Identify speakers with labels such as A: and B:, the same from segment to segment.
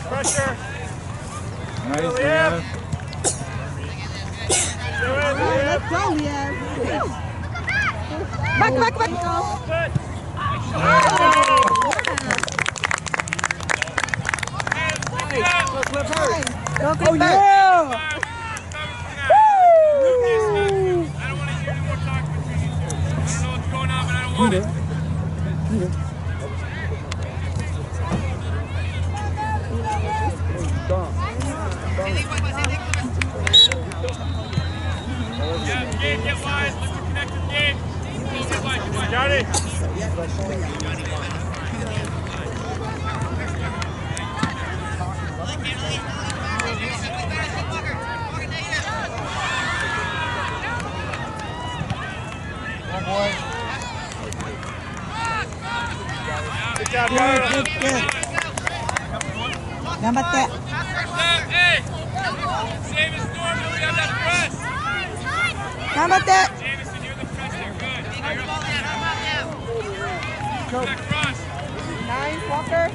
A: Pressure.
B: Nice, Leah.
C: Let's go, Leah. Back. Go,
B: Oh, yeah!
A: I don't want to hear any more talk between you two. I don't know what's going on, but I don't want it. Yeah, Gabe, get wide. Look to connect with Gabe. Got it. Good job, guys.
C: Good. 頑張って。
A: Hey, same as normal. We got that press.
C: 頑張って。
A: Jameson, you're the press there. Good. That cross.
C: Nice, Walker.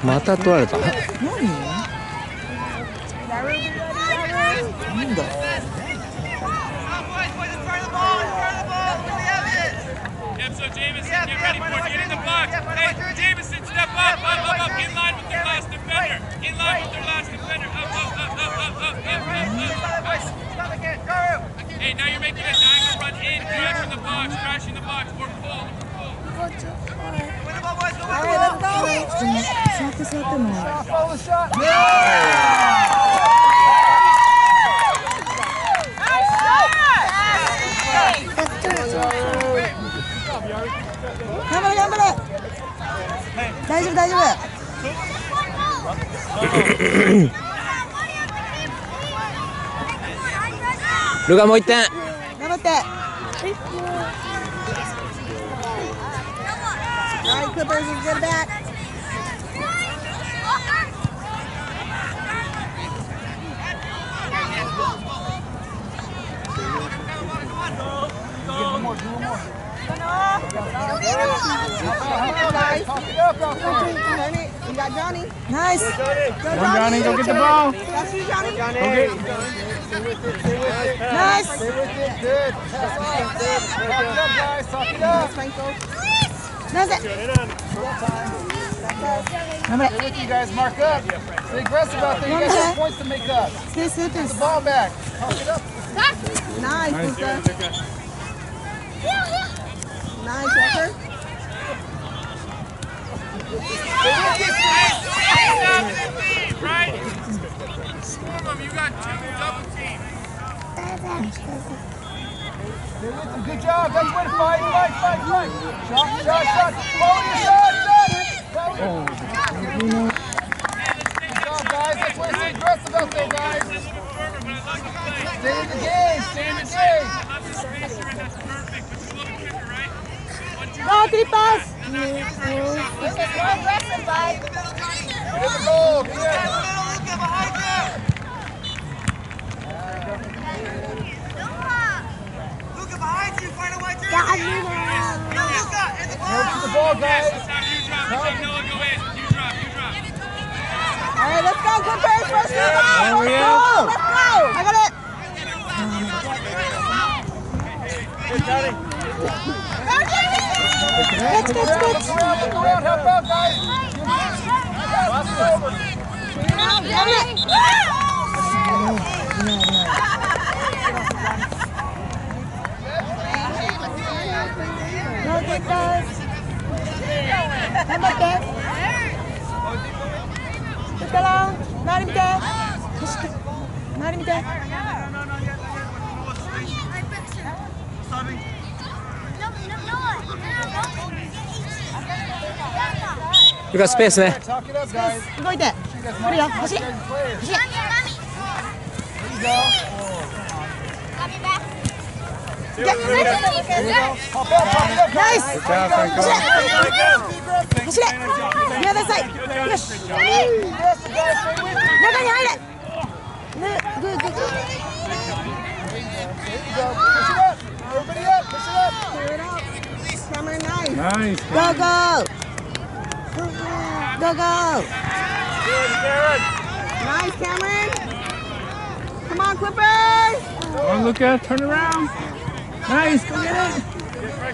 D: また取られた。
C: 何？なんだ。
A: Yep, so Jameson, get ready for it. Get in the box. Hey, Jameson, step up. In line with their last defender. Hey, now you're making a diagonal run in, crashing the box, or pull.
C: All right, let's go.
B: Follow the shot.
C: 頑張れ。大丈夫。
D: ルカもう1点。
C: 頑張って。All right, Clippers, let's get it back. You got Johnny. Nice. Go,
B: Johnny, go get the ball.
C: That's you, Johnny.
B: Go get.
C: Nice.
B: Stay with it. Good. Pass on. Good. Talk it up, guys. Talk it up.
C: Nice, Franco. That's it.
B: Stay with you guys. Mark up. Stay aggressive out there. You guys have points to make up.
C: Stay
B: Get
C: serious.
B: the ball back. Talk it up.
C: Nice, Luka. Nice, Walker.
A: Right? Swarm them. You got two double teams.
B: Good job. That's way to fight. Shot. Follow your shot. Good job, guys. That's way to stay aggressive out there, guys. Stay in the game.
C: Go, Clippers.
B: Get the goal. Help the ball, guys.
C: All right, let's go, Clippers. First ball. Let's go. I got it.
A: Good, Johnny.
C: Good.
B: Look around. Help out, guys. Pass it over.
C: Got it. Go, Clippers. How about that? Look along. Not even there.
D: ルカスペースね。
B: Talk it up, guys.
C: 動いて。来るよ。走れ。
B: There you go. Pop up,
C: Nice.
B: guys.
D: Good job, Franco.
C: 走れ。The other side. Push. 中に入れ。ね、グー。Go, go. Go, go. Nice, Cameron. Come on, Clippers.
B: Come on, Luca. Turn around. Nice. Go get it.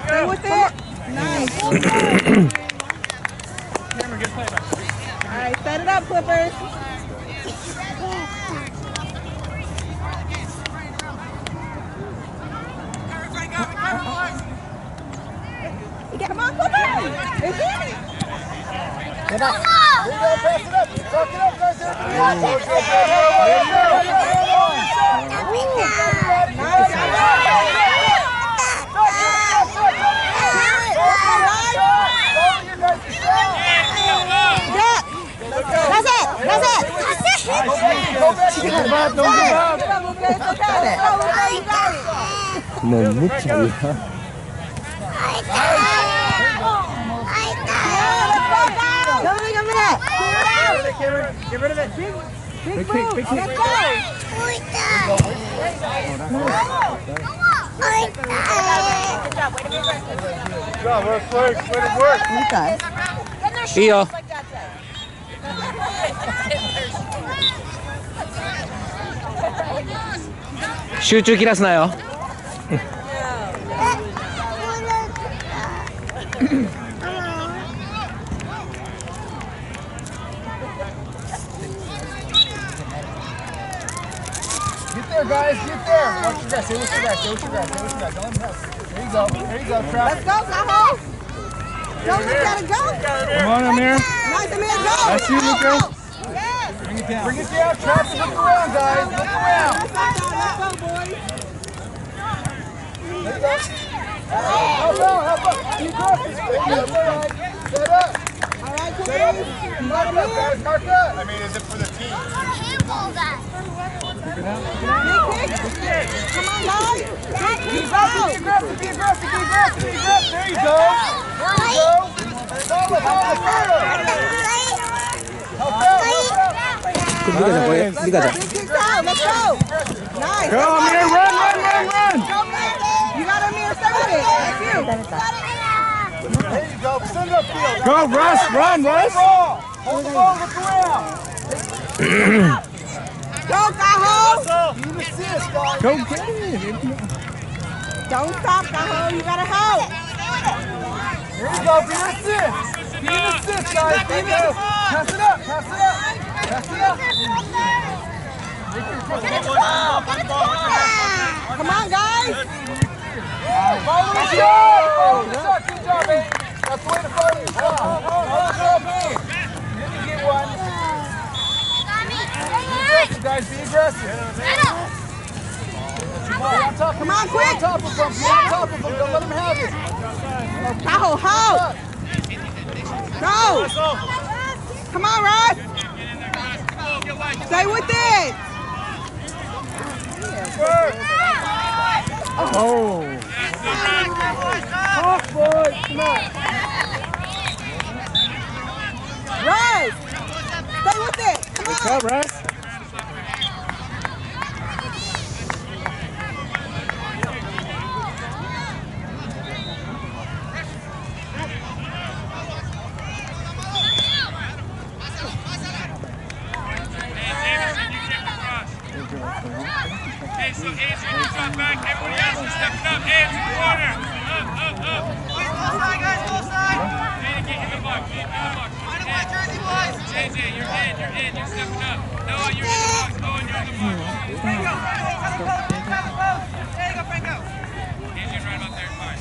C: Stay with it. Nice.
B: Cameron, good play back.
C: All right, set it up, Clippers. Come on, Clippers. It's in.
B: Get up.
E: There you go, pass it up. Talk it up, guys.
C: That's it. That's it.
D: 뭐 묻지 않나?
B: Get rid of it. Big kick, big kick.
C: Let's go.
E: Good job, work, way to work.
C: Okay.
D: 이어. 슈즈 기라스나요?
E: Get there, guys, get there. Watch your guys, stay with your guys, stay with your guys, stay with your guys. Don't let them help. There you go, Travis.
C: Let's go, Tahoe. Go, you gotta go.
B: Come on, Amir.
C: Nice, Amir, go.
B: That's you, Luca.
C: Yes.
E: Bring it down, Travis. Look around, guys. Look around.
C: Let's go, boys.
E: There you go. Help out. Keep going. Set up.
C: All right,
E: Set up.
C: Clippers.
E: Mark up, guys. Mark up. I mean, is it for the team?
C: Big kick. Come on, guys.
E: Be aggressive, be aggressive, be aggressive, be aggressive, be aggressive. There you go. There you go. Follow. Help out.
D: 리가 잡아요? 리가 잡아.
C: Big kicks out. Let's go. Nice.
B: Go, Amir. Run.
C: You got Amir. Stay with it. That's you.
E: There you go. Send up field.
B: Go, Russ. Run, Russ.
E: Hold the ball. Look around.
C: Go, Tahoe.
E: You need assist, guys.
B: Go get it.
C: Don't stop, Tahoe. You gotta help.
E: There you go. Be an assist. Be an assist, guys. Be an assist. Pass it up. Pass it up. Pass it up.
C: Come on, guys.
E: Follow the shot. Good job, man. That's the way to follow your shot. You can get one. Be aggressive, guys. Be aggressive.
C: Come on, quick.
E: On top of them. Be on top of them. Don't let them have it.
C: Tahoe, help. Go. Come on, Russ. Stay with it.
B: Oh.
E: Off, boys. Come on.
C: Russ. Stay with it. Come
B: Good
C: on.
B: job, Russ.
A: Hey, so Adrian, you drop back. Everybody else is stepping up. Hands in the corner. Up. Both side, guys, both side. Hey, get in the box. Get in the box. Find my jersey, boys. JJ, you're in. You're stepping up. Noah, you're in the box. Owen, you're in the box. Franco. There you go, Franco. Adrian, right about there. Fine.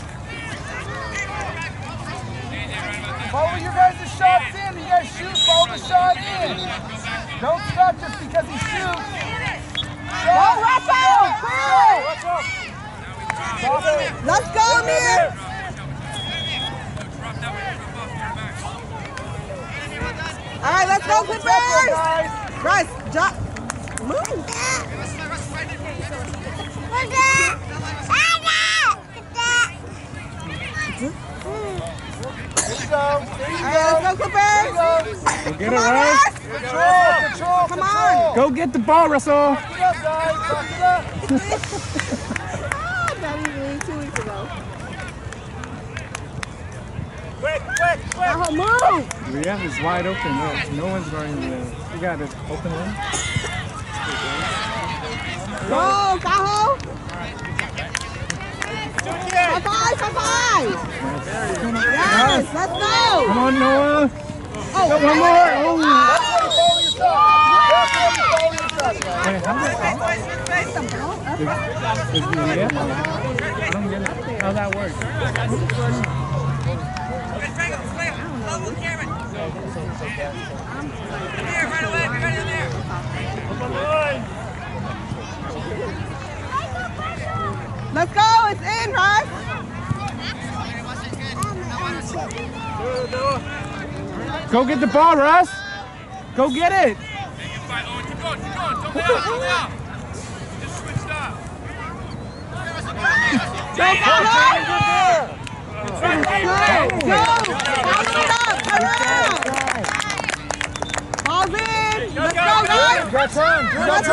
A: AJ, right about there.
E: Follow your guys' shots in. You guys shoot. Follow the shot in. Don't stop just because he shoots.
C: Go, Russell. Let's go, Amir. All right, let's go, Clippers. Russ, jump. Move.
E: There you go.
C: All right, let's go, Clippers.
B: Go get it,
C: Come on,
B: Russ.
C: Russ.
E: Control.
C: Come on.
B: Go get the ball, Russell.
E: Lock it up, guys. Lock it up.
C: That was me 2 weeks ago. Tahoe, move!
E: Yeah, it's wide open. No one's going there. You got it. Open one.
C: Go, Tahoe! High five, high five! Yes, let's go!
E: Come on, Noah.
C: Oh,
E: One more. Oh. Wait, how
C: Is
E: is the I don't get it. How that works?
C: Let's go, it's in, Russ!
E: Go get the ball, Russ. Go get it.
A: Keep going. Don't lay out. Just switch up.
C: Go, Tahoe! Go! Pass it up, come on! Ball's in! Let's go, guys!
E: Got time.
C: That's it!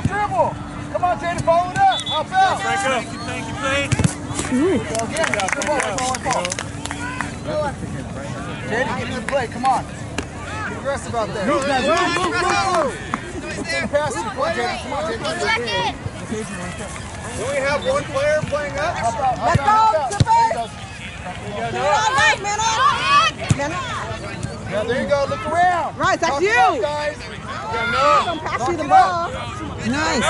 E: Dribble. Come on, Jada, follow it up. Hop out.
A: Keep playing.
E: Jada, get in the play. Come on. Be aggressive out there. Move. Pass it. Come on, Jada. Do we have one player playing up?
C: Let's go, Zippers! Man up!
E: Yeah, there you go. Look around.
C: Right, that's you!
E: Up, guys.
C: I'm gonna pass you the ball. Nice.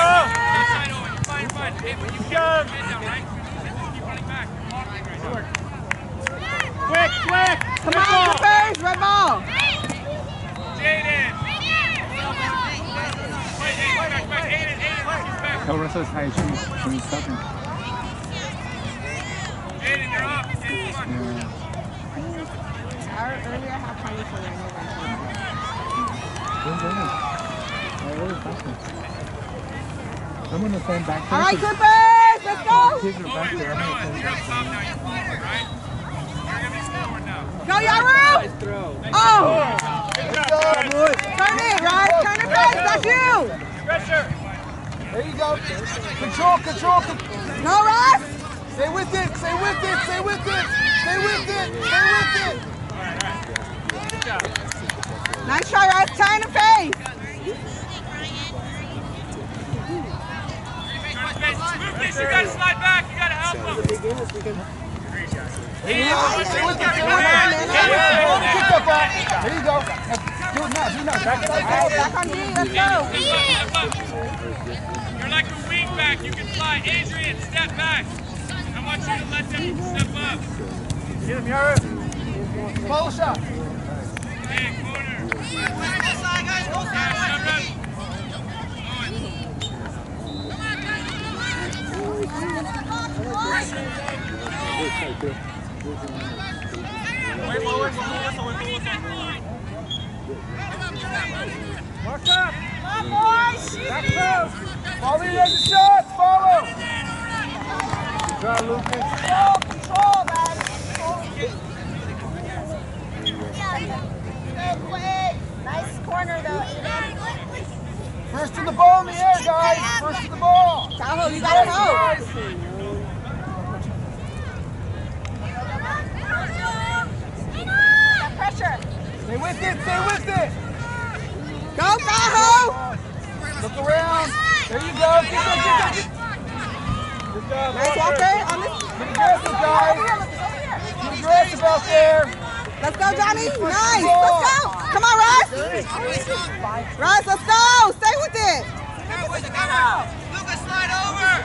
A: Fine. Hey, when you get your head down, right? Keep running back. Quick!
C: Come on, Zippers! Red ball!
A: Jaden! Back. Aiden, back.
E: Tell Russell how you shoot when he's stopping.
A: Aiden, you're up. Come on.
C: Earlier, how time you for
E: I'm gonna stand back.
C: All right, Zippers! Let's go!
E: Kids are back there. I'm gonna stand
A: You're up
E: back.
A: top now. You're forward, right? You're gonna be forward now.
C: Go, Yaru! Oh! Turn it, right? Turn it back, that's you!
A: Pressure.
E: There you go. Control.
C: No, Russ!
E: Stay with it.
C: Nice try, Russ. Turn the face!
A: Lucas, you gotta slide back. You gotta help him.
E: There you go. Do it now. Back it up.
C: Back on D, let's go!
A: You're like a wing back. You can fly. Adrian, step back. I want you to let them step up.
E: Get him, Yara. Follow shot.
A: Hey, corner.
E: Mark up. Follow your shots. Follow. Good job, Lucas.
C: Control, man! Nice corner, though, Aiden.
E: First to the ball in the air, guys. First to the ball.
C: Tahoe, you gotta help! Pressure!
E: Stay with it.
C: Go, Tahoe!
E: Look around. There you go. Get that. Good job.
C: Nice, Walker. On this.
E: Get aggressive, guys. Get aggressive out there.
C: Let's go, Johnny. Nice. Let's go. Come on, Russ. Russ, let's go. Stay with it.
A: Lucas, slide over.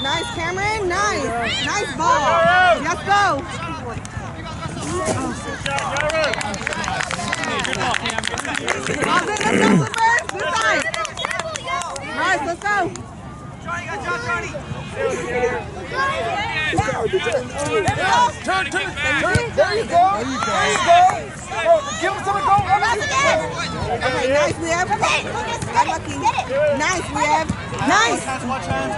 C: Nice, Cameron. Nice. Nice ball. Let's go. Let's go, Clippers. This side. Nice, let's go.
A: Johnny, got Johnny.
E: Turn. There you go. Oh, give him some go.
C: Nice, we have. Unlucky. Nice, we have. Nice.
E: Watch hands.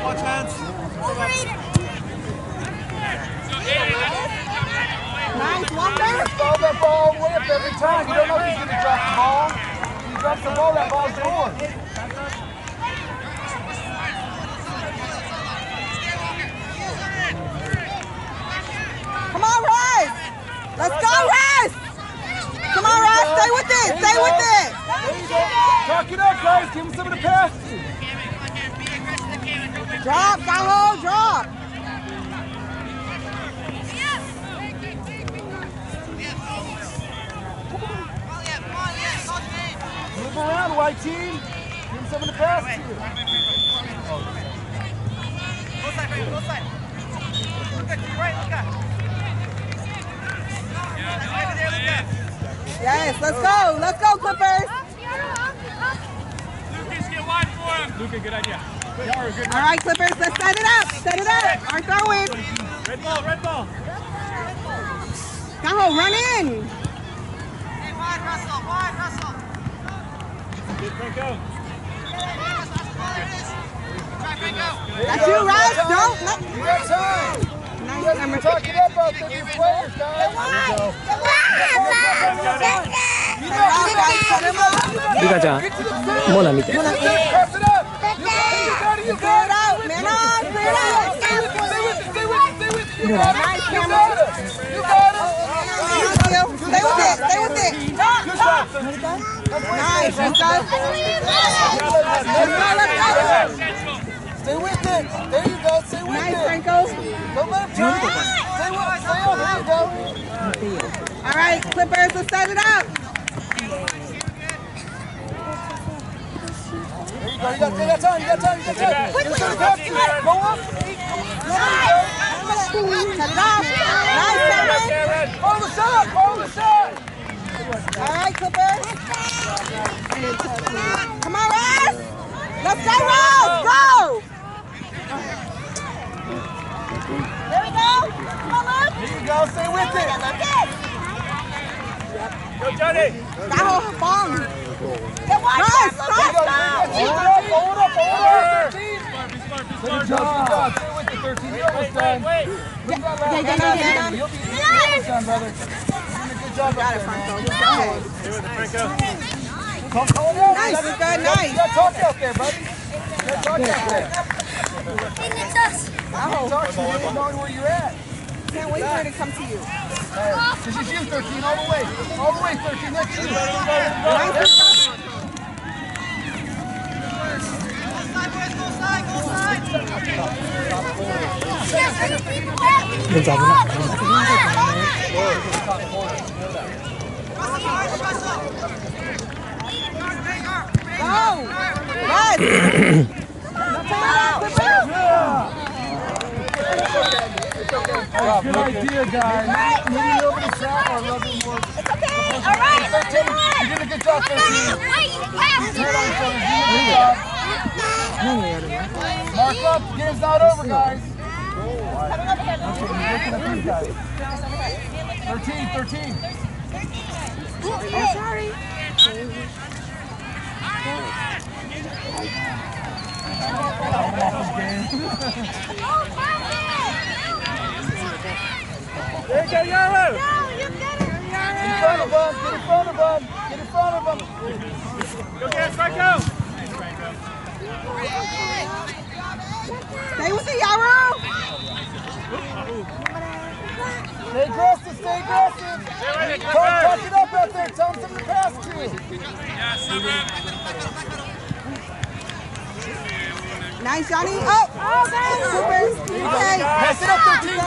C: Nice, Walker.
E: Follow that ball way up every time. You don't know if he's going to drop the ball. If he drops the ball, that ball's yours.
C: Let's go, Russ! Come on, Russ, stay with it, stay with it!
E: There you go. Talk it up, guys. Give him some of the pass.
C: Drop, Gaho, drop!
E: Move around, white team. Give him some of the pass.
C: Yes, let's go, Clippers!
A: Lucas, get wide for him.
F: Luca, good idea.
C: All right, Clippers, let's set it up, Our throw-in.
F: Red ball.
C: Gaho, run in!
A: Hey, wide, Russell.
F: Good, Franco.
A: Try, Franco.
C: That's you, Russ, don't let...
E: You got time.
C: Nice,
E: You're
C: number
E: talking up out there, these players, guys. There you go.
D: リカちゃん、モナ見て。
E: Pass it up. You got it.
C: Clear it out, man on, clear it out!
E: Stay with it. You got it.
C: Nice,
E: You
C: Cameron.
E: got it. You got it.
C: Stay with it.
E: Good shot.
C: Nice, let's go.
E: Stay with it. There you go. Stay with
C: Nice,
E: it.
C: Franco.
E: Don't let him try. Stay on. There you go.
C: All right, Clippers, let's set it up.
E: There you go. You got time. Give him some pass. Go up.
C: Set it off. Nice, Cameron.
E: Follow the shot.
C: All right, Clippers. Come on, Russ. Let's go, Russ. Go. There we go. Come on, Luke.
E: There you go. Stay with it.
F: Go, Johnny.
C: Gaho, bomb. Get one, Russ.
E: Hold it up. 13. Good job. Stay with it, 13. You're almost done.
F: Wait.
E: You'll be almost done, brother. You're doing a good job out there, man.
F: Stay with it, Franco.
E: Call it out.
C: Nice, good, nice.
E: You got talk out there, buddy. You got talk out there.
C: Gaho,
E: Talk to you. You know where you're at.
C: can't wait for her to come to you.
E: This is you, 13, all the way. All the way, 13. That's you.
C: Nice, go. Russ.
E: Good idea, guys. Maybe a little bit of shot or a little bit more.
C: It's okay. All right.
E: 13, you did a good job, 13. Hit on each other. Good job. Mark up. Game's not over, guys. Okay, 13.
C: Oh, sorry.
F: There you go, Yarrow.
E: Get in front of him.
F: Go get it, Franco.
C: Stay with the Yarrow.
E: Stay aggressive.
F: Stay with it,
E: Talk
F: Clippers.
E: it up out there. Tell him something to pass to.
A: Yeah, suburb.
C: Nice, Johnny. Oh, Clippers. Okay.
E: Pass it up, 13.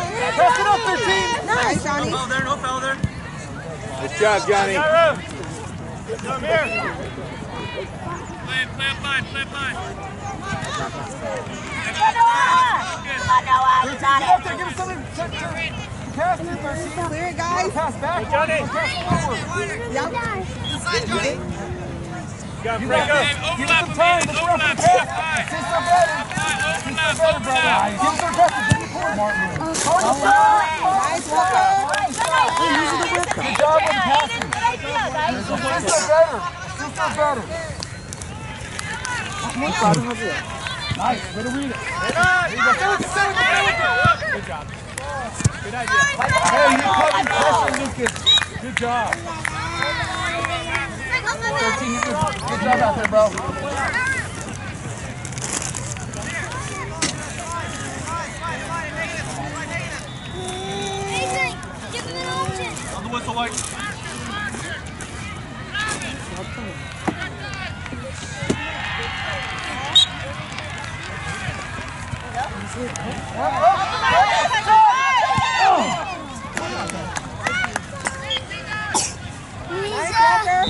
C: Nice, Johnny.
A: No foul there.
F: Good job, Johnny. Yarrow. Come here.
A: Play up line.
E: 13, get up there. Give him something to pass to, 13.
C: Clear it, guys.
E: Pass back.
F: Hey, Johnny.
E: Pass forward.
C: Yep.
A: Inside, Johnny.
F: Got
E: You
F: Franco.
E: got this. Give him some time. Let's run the pass. See some better.
A: Overlap.
E: Give him some aggressive. Give him forward, Martin.
C: Nice, Walker.
E: Good job with the passing. Still better. Nice. Way to read it.
F: Good job. Good idea.
E: Hey, you're covering pressure, Lucas. Good job. 13, you did good job out there, bro. boys.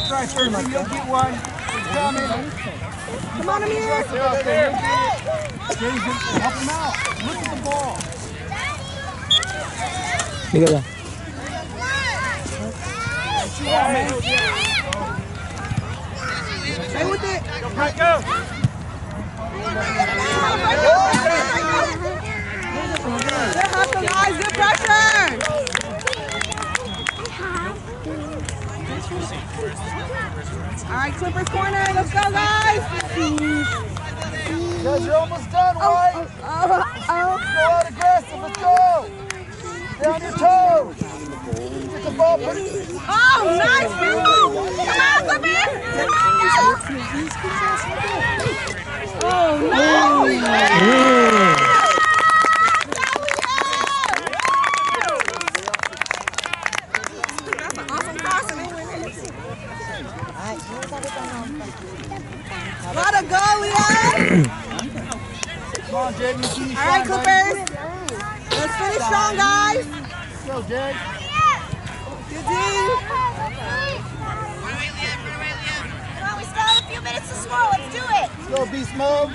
E: Try first, you'll get one. It's coming.
C: Come on, Amir.
E: Help him out. Look at the ball.
D: Liga ra.
C: Stay with it.
A: Go.
C: Good hustle, guys. Good pressure. All right, Clippers corner. Let's go, guys.
E: Guys, you're almost done, White. Go out aggressive. Let's go. Down your toes. Get the ball. Put it.
C: Oh, nice move. Come on, Clippers. Oh, no. Gotta go, Leon!
E: Come on, Jay.
C: All right, Clippers. Let's finish strong, guys.
E: Go, Jay.
C: Good D.
G: Come on, we still have a few minutes to score. Let's do it.
E: Go, Beast Mode.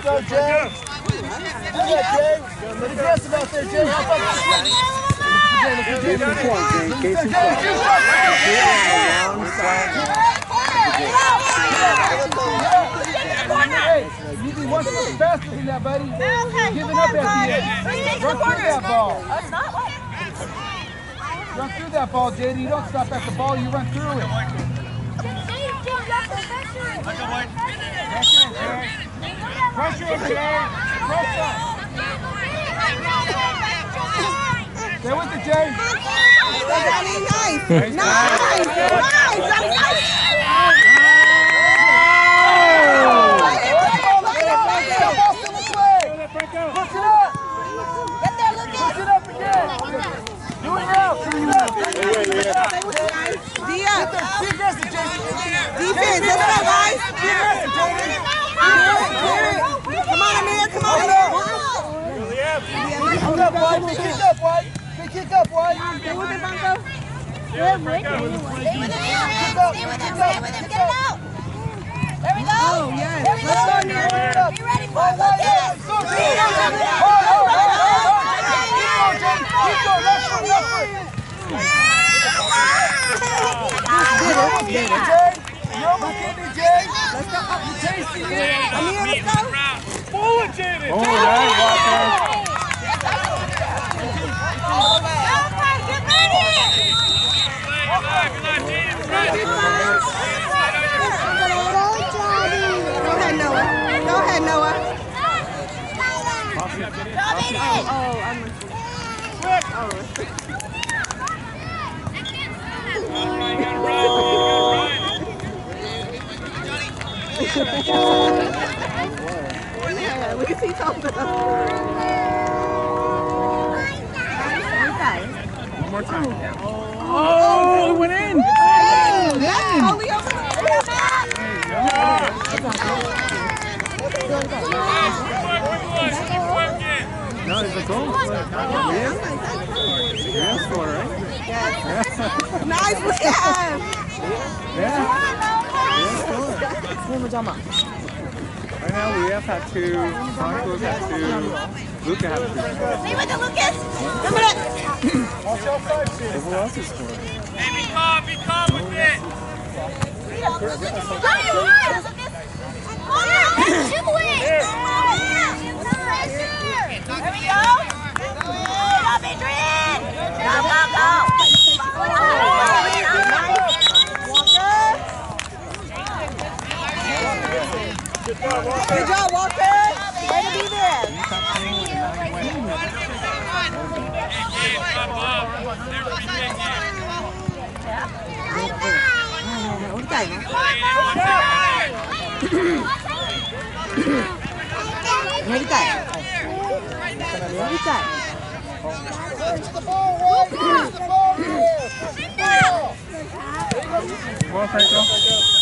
E: Go, Jay. Do that, Jay. Get aggressive out there, Jay. Help us. Hey, you need one step faster than that, buddy. Giving up at the end. Run through that ball. Run through that ball, JD. You don't stop at the ball, you run through it. Pressure him, Jay. Pressure. Stay with it, Jay.
C: Nice. Defense, let's go, guys. Come on, Amir, come on.
E: Kick up, White. Kick up, White.
C: Stay with it, Banco.
G: Stay with it. Get it out. There we go.
C: Oh, yes.
G: There we go.
C: Let's go, Amir.
G: Be ready for it. Look at it.
C: Yeah, look at T Thompson.
F: One more time.
D: Oh, it went in.
C: Yeah, only over
F: No, it's a goal. Yeah, score, right?
C: Nice, Liam.
F: Yeah. Right now we have had two, Broncos had two, Luca had two.
G: Stay with it, Lucas.
F: Who else is scoring?
A: Hey, be calm with it.
G: There we go. Good up, Adrian. Go, go, go.
C: Good job, Walker. Way to be there.
E: Push the ball, Ray. Push the ball here. Push the ball.
F: Ball, Psycho.